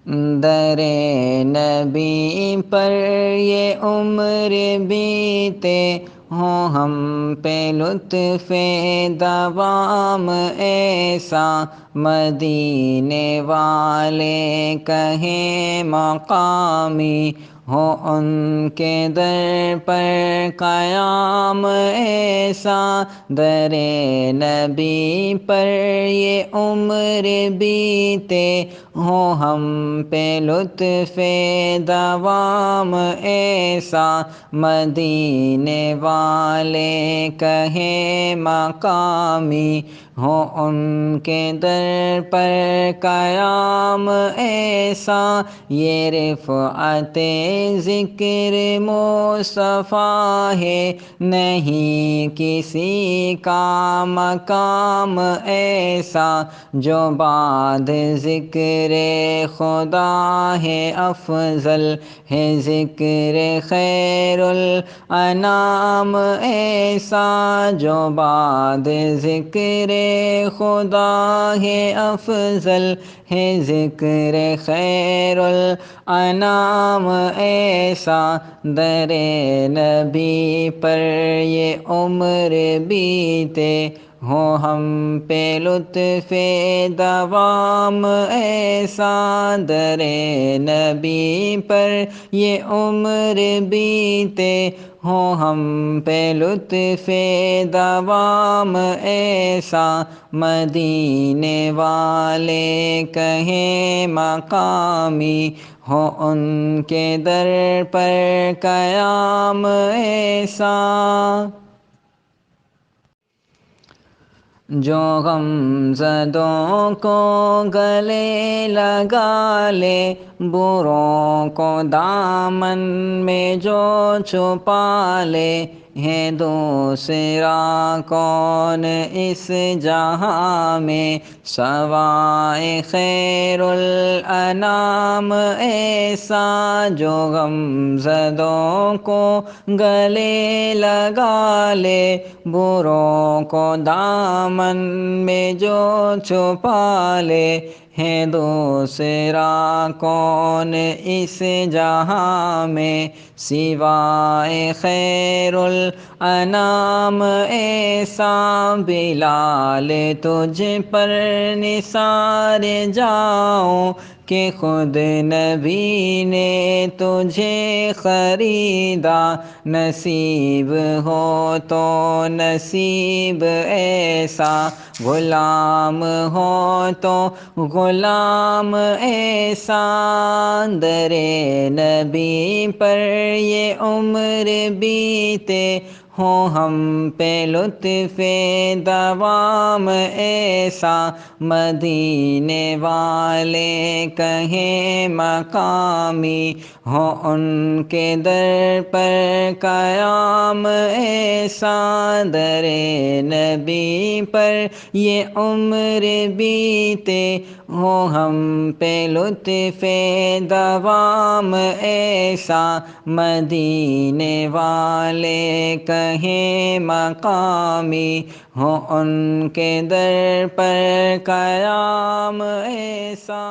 در نبی پر یہ عمر بیتے ہوں ہم پہ لطف دوام ایسا، مدینے والے کہیں مقامی ہو ان کے در پر قیام ایسا، در نبی پر یہ عمر بیتے ہوں ہم پہ لطف دوام ایسا، مدینے والے کہیں مقامی ہو ان کے در پر قیام ایسا، یہ رفعت ذکر مصطفیٰ ہے نہیں کسی کا مقام ایسا، جو بعد ذکر خدا ہے افضل ہے ذکر خیر الانام ایسا، جو بعد ذکر خدا ہے افضل ہے ذکر خیر الانام ایسا، در نبی پر یہ عمر بیتے ہوں ہم پہ لطف دوام ایسا، در نبی پر یہ عمر بیتے ہوں ہم پہ لطف دوام ایسا، مدینے والے کہیں مقامی ہو ان کے در پر قیام ایسا، جو غم زدوں کو گلے لگا لے، بروں کو دامن میں جو چھپا لے، ہے دوسرا کون اس جہاں میں سوائے خیر الانام ایسا، جو غم زدوں کو گلے لگا لے، بروں کو دامن میں جو چھپا لے، ہے دوسرا کون اس جہاں میں سوائے خیر الانام ایسا، بلال تجھ پر نثار جاؤں کہ خود نبی نے تجھے خریدا، نصیب ہو تو نصیب ایسا، غلام ہو تو غلام ایسا، در نبی پر یہ عمر بیتے ہوں ہم پہ لطف دوام ایسا، مدینے والے کہیں مقامی ہو ان کے در پر قیام ایسا، در نبی پر یہ عمر بیتے ہوں ہم پہ لطف دوام ایسا، مدینے والے کہیں مقامی ہو ان کے در پر قیام ایسا۔